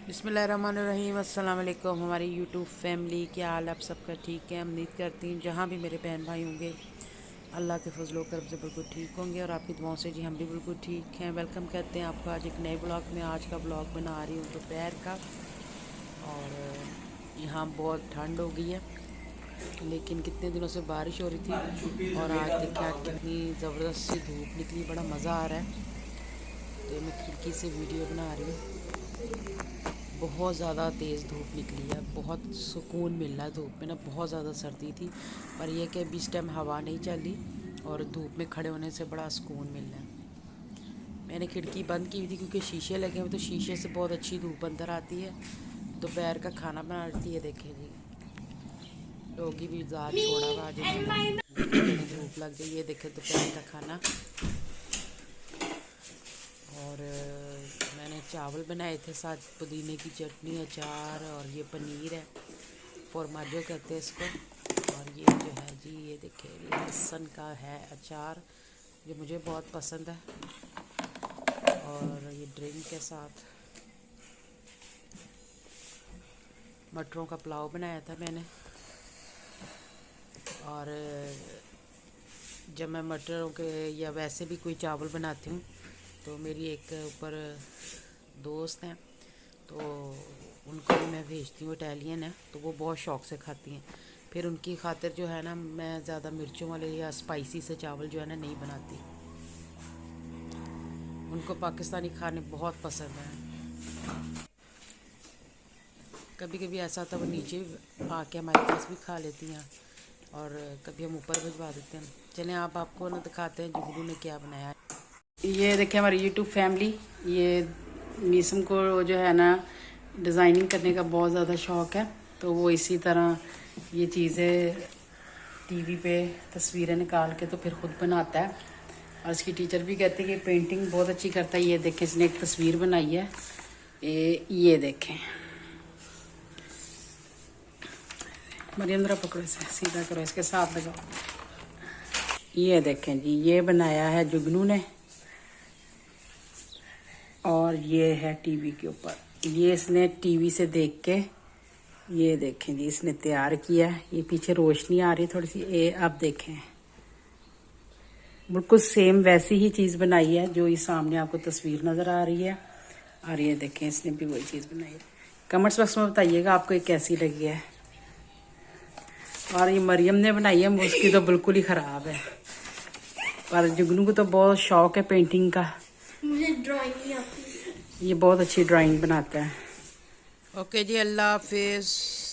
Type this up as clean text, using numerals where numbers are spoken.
बिस्मिल्लाहिर्रहमानिर्रहीम। अस्सलाम वालेकुम। हमारी यूट्यूब फैमिली, क्या हाल आप सबका? ठीक है, उम्मीद करती हूँ जहाँ भी मेरे बहन भाई होंगे अल्लाह के फजलो करम से बिल्कुल ठीक होंगे और आपकी दुआओं से जी हम भी बिल्कुल ठीक हैं। वेलकम करते हैं आपको आज एक नए ब्लॉग में। आज का ब्लॉग बना रही हूँ दोपहर का और यहाँ बहुत ठंड हो गई है, लेकिन कितने दिनों से बारिश हो रही थी और आज देखिए आज कितनी ज़बरदस्त सी धूप निकली, बड़ा मज़ा आ रहा है। तो मैं खिड़की से वीडियो बना रही हूँ। बहुत ज़्यादा तेज़ धूप निकली है, बहुत सुकून मिल रहा है धूप में ना। बहुत ज़्यादा सर्दी थी, पर यह कि अभी इस टाइम हवा नहीं चली और धूप में खड़े होने से बड़ा सुकून मिल रहा है। मैंने खिड़की बंद की हुई थी क्योंकि शीशे लगे हुए, तो शीशे से बहुत अच्छी धूप अंदर आती है। दोपहर का खाना बना रही है, देखें जी डोगी भी ज़्यादा छोड़ा हुआ आज धूप लग गई है। देखे दोपहर का खाना और मैंने चावल बनाए थे, साथ पुदीने की चटनी, अचार और ये पनीर है, फॉर्माजो कहते हैं इसको। और ये जो है जी, ये देखिए ये लहसुन का है अचार जो मुझे बहुत पसंद है। और ये ड्रिंक के साथ मटरों का पुलाव बनाया था मैंने। और जब मैं मटरों के या वैसे भी कोई चावल बनाती हूँ तो मेरी एक ऊपर दोस्त हैं, तो उनको भी मैं भेजती हूँ, इटालियन है, तो वो बहुत शौक़ से खाती हैं। फिर उनकी खातिर जो है ना, मैं ज़्यादा मिर्चों वाले या स्पाइसी से चावल जो है ना नहीं बनाती। उनको पाकिस्तानी खाने बहुत पसंद है। कभी कभी ऐसा होता है वो नीचे आके हमारे पास भी खा लेती हैं और कभी हम ऊपर भिजवा देते हैं। चलें आप आपको ना दिखाते हैं जुगनू ने क्या बनाया है। ये देखिए हमारी यूट्यूब फैमिली, ये मीसम को जो है ना डिज़ाइनिंग करने का बहुत ज़्यादा शौक़ है, तो वो इसी तरह ये चीज़ें टीवी पे तस्वीरें निकाल के तो फिर ख़ुद बनाता है। और इसकी टीचर भी कहती है कि पेंटिंग बहुत अच्छी करता है। ये देखें इसने एक तस्वीर बनाई है, ये देखें मरियम जरा पकड़ो इसे, सीधा करो, इसके साथ लगाओ। ये देखें जी, ये बनाया है जुगनू ने और ये है टीवी के ऊपर। ये इसने टीवी से देख के, ये देखें जी इसने तैयार किया। ये पीछे रोशनी आ रही है थोड़ी सी, ये आप देखें बिल्कुल सेम वैसी ही चीज़ बनाई है जो ये सामने आपको तस्वीर नज़र आ रही है। और ये देखें इसने भी वही चीज़ बनाई है। कमेंट्स बॉक्स में बताइएगा आपको ये कैसी लगी है। और ये मरियम ने बनाई है, उसकी तो बिल्कुल ही ख़राब है, पर जुगनू को तो बहुत शौक़ है पेंटिंग का। मुझे ड्राइंग नहीं आती। ये बहुत अच्छी ड्राइंग बनाता है। ओके जी, अल्लाह हाफिज़।